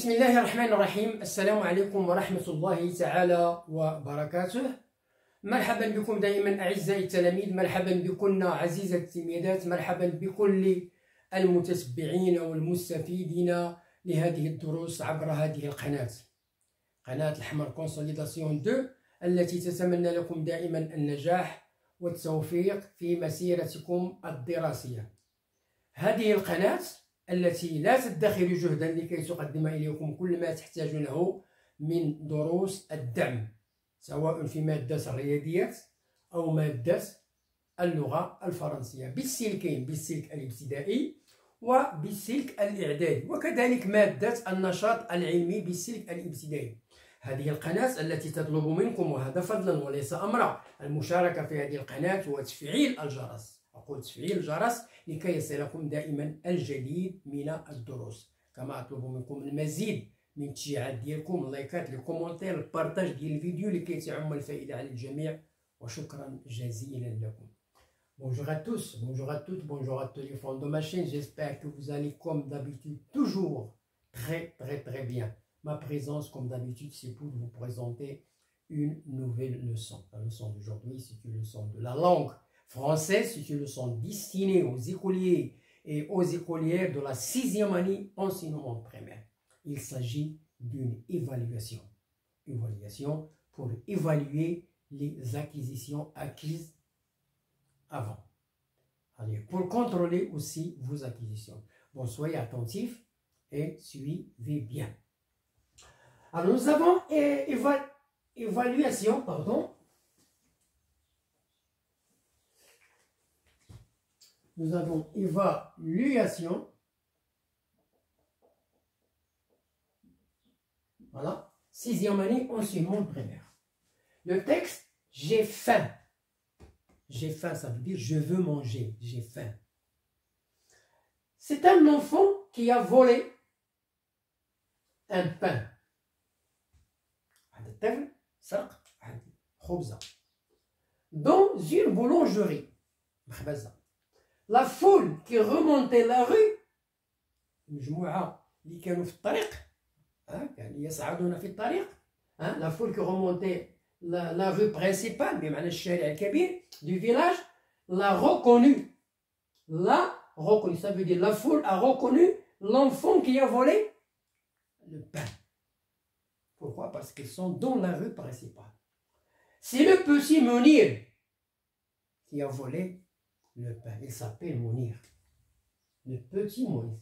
بسم الله الرحمن الرحيم. السلام عليكم ورحمة الله تعالى وبركاته. مرحبا بكم دائما أعزائي التلاميذ، مرحبا بكم عزيزة التلميذات، مرحبا بكل المتتبعين والمستفيدين لهذه الدروس عبر هذه القناة، قناة الحمر كونسوليداسيون 2، التي تتمنى لكم دائما النجاح والتوفيق في مسيرتكم الدراسية. هذه القناة التي لا تدخر جهدا لكي تقدم إليكم كل ما تحتاجونه من دروس الدعم، سواء في مادة الرياضيات أو مادة اللغة الفرنسية بالسلكين، بالسلك الابتدائي وبالسلك الإعدادي، وكذلك مادة النشاط العلمي بالسلك الابتدائي. هذه القناة التي تطلب منكم، وهذا فضلا وليس أمرا، المشاركة في هذه القناة وتفعيل الجرس. أقول تفعيل الجرس لكي يصلكم دائما الجديد من الدروس. كما أطلب منكم المزيد من التشجيعات ديالكم، اللايكات، الكومنتير، البارتاج ديال الفيديو لكي تعم الفائدة على الجميع، وشكرا جزيلا لكم. Bonjour à tous, bonjour à toutes, bonjour à tous les fans de ma chaîne. J'espère que vous allez comme d'habitude toujours très bien. Ma présence comme d'habitude, c'est pour vous présenter une nouvelle leçon. La leçon d'aujourd'hui, c'est une leçon de la langue française, c'est une leçon destinée aux écoliers et aux écolières de la 6e année enseignement primaire. Il s'agit d'une évaluation. Évaluation pour évaluer les acquisitions acquises avant. Allez, pour contrôler aussi vos acquisitions. Bon, soyez attentifs et suivez bien. Alors, nous avons évaluation, pardon. Nous avons évaluation. Voilà, 6e année enseignement primaire. Le texte, j'ai faim. J'ai faim, ça veut dire je veux manger, j'ai faim. C'est un enfant qui a volé un pain. Dans une boulangerie. La foule qui remontait la rue, la foule qui remontait la rue principale du village l'a reconnu. Ça veut dire la foule a reconnu l'enfant qui a volé le pain. Pourquoi? Parce qu'ils sont dans la rue principale. C'est le petit Mounir qui a volé le pain. Il s'appelle Mounir. Le petit Mounir.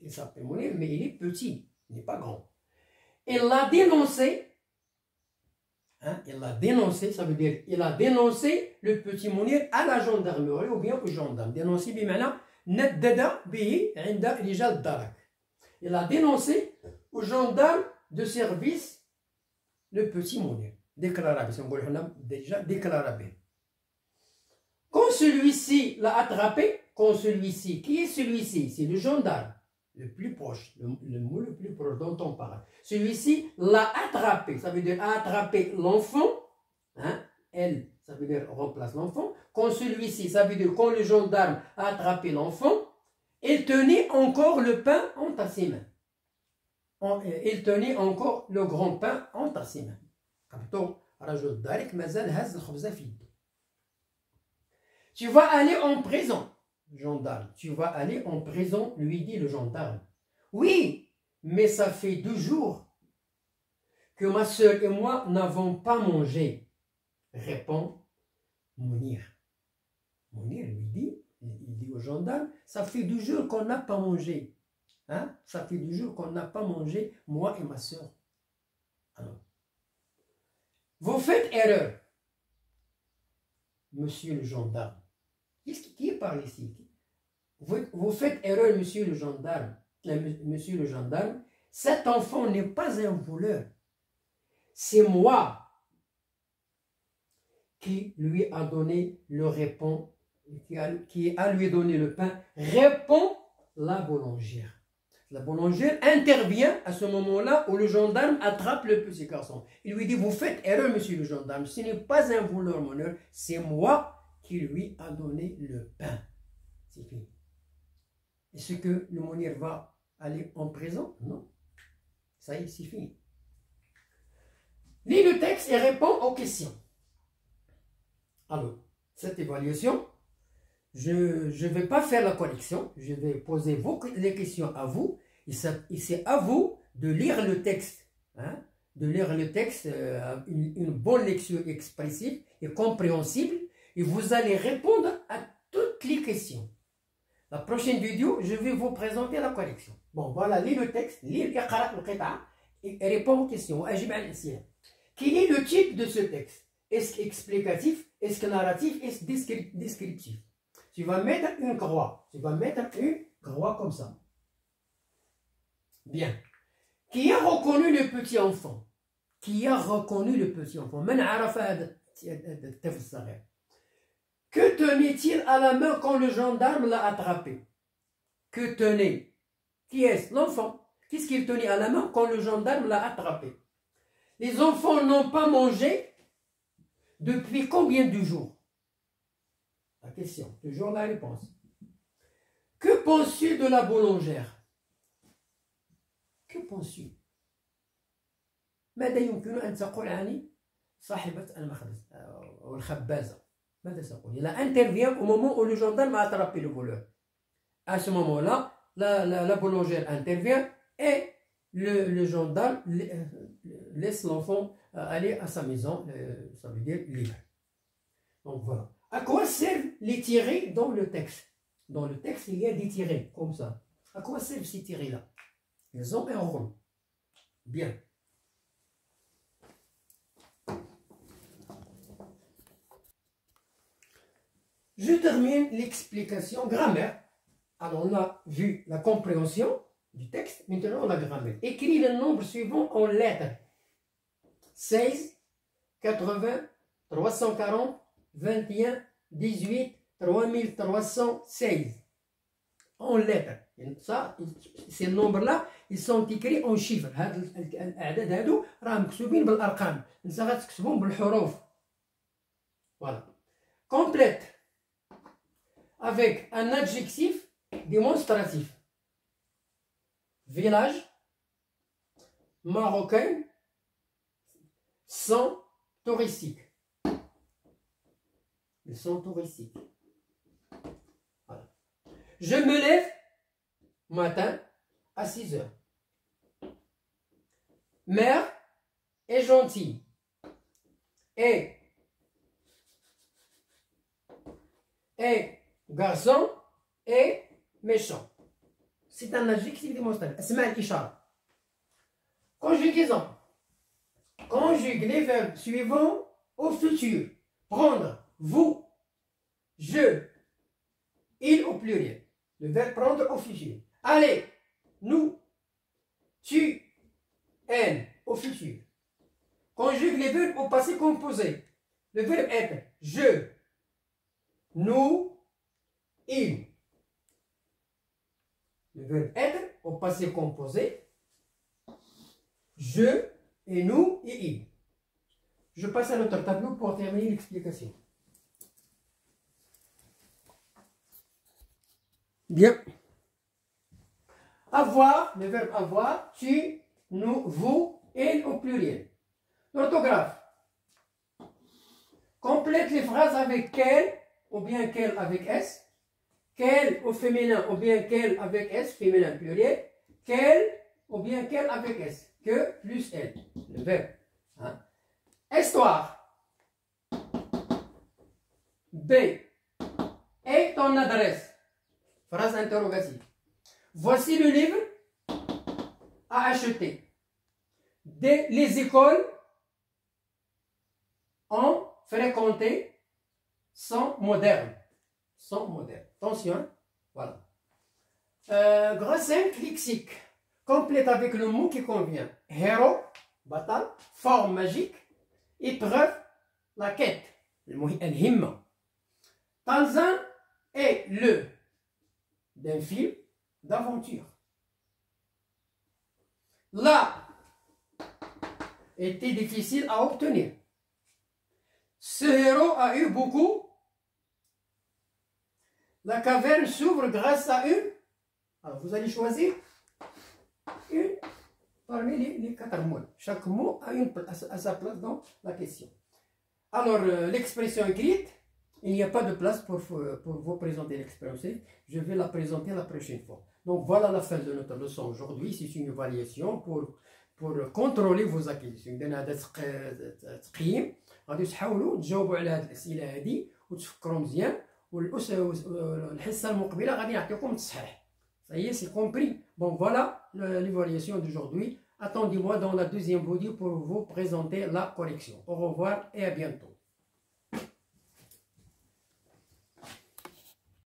Il s'appelle Mounir, mais il est petit. Il n'est pas grand. Il l'a dénoncé. Il l'a dénoncé, ça veut dire il a dénoncé le petit Mounir à la gendarmerie ou bien au gendarme. Dénoncé, بمعنى ندد به عند رجال الدرك. Il a dénoncé au gendarme de service le petit Mounir. Déclaré, déjà déclaré. Quand celui-ci l'a attrapé, qui est celui-ci? C'est le gendarme, le plus proche, le mot le plus proche dont on parle. Celui-ci l'a attrapé, ça veut dire a attrapé l'enfant, elle, ça veut dire remplace l'enfant. Quand celui-ci, ça veut dire quand le gendarme a attrapé l'enfant, il tenait encore le pain entre ses mains. Il tenait encore le grand pain entre ses mains. Tu vas aller en prison, gendarme. Tu vas aller en prison, lui dit le gendarme. Oui, mais ça fait 2 jours que ma soeur et moi n'avons pas mangé, répond Mounir. Mounir lui dit, il dit au gendarme, ça fait 2 jours qu'on n'a pas mangé. Ça fait 2 jours qu'on n'a pas mangé, moi et ma soeur. Alors, vous faites erreur, monsieur le gendarme. Qui parle ici? Vous faites erreur, monsieur le gendarme. Monsieur le gendarme, cet enfant n'est pas un voleur. C'est moi qui lui a donné le repas, qui a lui donné le pain, répond la boulangère. La boulangère intervient à ce moment-là où le gendarme attrape le petit garçon. Il lui dit, vous faites erreur, monsieur le gendarme, ce n'est pas un voleur, mon heure, c'est moi qui lui a donné le pain. C'est fini. Est-ce que le Mounir va aller en prison? Non. Ça y est, c'est fini. Lis le texte et réponds aux questions. Alors, cette évaluation, je ne vais pas faire la correction. Je vais poser les questions à vous. Et c'est à vous de lire le texte. Hein, de lire le texte, une bonne lecture expressive et compréhensible. Et vous allez répondre à toutes les questions. La prochaine vidéo, je vais vous présenter la correction. Bon, voilà, lis le texte, lis et réponds aux questions. Quel est le type de ce texte? Est-ce explicatif? Est-ce que narratif? Est-ce descriptif? Tu vas mettre une croix. Tu vas mettre une croix comme ça. Bien. Qui a reconnu le petit enfant? Qui a reconnu le petit enfant? Que tenait-il à la main quand le gendarme l'a attrapé? Que tenait? Qui est-ce? L'enfant. Qu'est-ce qu'il tenait à la main quand le gendarme l'a attrapé? Les enfants n'ont pas mangé depuis combien de jours? La question, toujours la réponse. Que penses-tu de la boulangère? Que penses-tu? ماذا يمكن أن تقول عن صاحبة المخبز أو الخبازة؟ ماذا تقول؟ Elle intervient au moment où le gendarme a attrapé le voleur. À ce moment-là, la boulangère intervient et le gendarme laisse l'enfant aller à sa maison, ça veut dire libre. Donc voilà. À quoi servent les tirets dans le texte? Dans le texte, il y a des tirets, comme ça. À quoi servent ces tirets-là? Ils ont un rôle. Bien. Je termine l'explication grammaire. Alors, on a vu la compréhension du texte. Maintenant, la grammaire. Écris le nombre suivant en lettres. 16, 80, 340, 21, 18, 3316. En lettres. Ça, ces nombres-là, ils sont écrits en chiffres. هاد الأعداد هادو راه مكتوبين بالأرقام. انت غتكتبهم بالحروف. Voilà. Complète avec un adjectif démonstratif. Village, marocain, sans touristique. Le sang touristique. Voilà. Je me lève matin à 6 heures. Mère est gentille. Et garçon est méchant. C'est un adjectif démonstratif. اسمع الإشارة. Conjugaison. Conjugue les verbes suivants au futur. Prendre, vous, je, il au pluriel. Le verbe prendre au futur. Allez, nous, tu, elle au futur. Conjugue les verbes au passé composé. Le verbe être, je, nous, il. Le verbe être au passé composé. Je et nous et il. Je passe à notre tableau pour terminer l'explication. Bien. Avoir, le verbe avoir, tu, nous, vous, elle au pluriel. L'orthographe. Complète les phrases avec quel ou bien quel avec S. Quel au féminin ou bien quel avec S, féminin pluriel. Quel ou bien quel avec S. Que plus elle. Le verbe. Hein? Histoire. B. Et ton adresse. Phrase interrogative. Voici le livre à acheter. D. Les écoles ont fréquenté sont modernes. Sont modernes. Attention. Voilà. Gras 5, lexique. Complète avec le mot qui convient. Héros, bataille, forme magique, épreuve, la quête. Le mot الهمة. Tarzan est le d'un film d'aventure. Là était difficile à obtenir. Ce héros a eu beaucoup. La caverne s'ouvre grâce à une. Alors vous allez choisir une parmi les 4 mots. Chaque mot a sa place dans la question. Alors, l'expression écrite, il n'y a pas de place pour vous présenter l'expression écrite. Je vais la présenter la prochaine fois. Donc, voilà la fin de notre leçon aujourd'hui. C'est une évaluation pour contrôler vos acquisitions. هذا تقييم غادي تحاولوا تجاوبوا على هذه الأسئلة هذه وتفكروا مزيان والحصة المقبلة غادي نعطيكم التصحيح. Ça y est, c'est compris. Bon, voilà l'évaluation d'aujourd'hui. Attendez-moi dans la deuxième vidéo pour vous présenter la correction. Au revoir et à bientôt.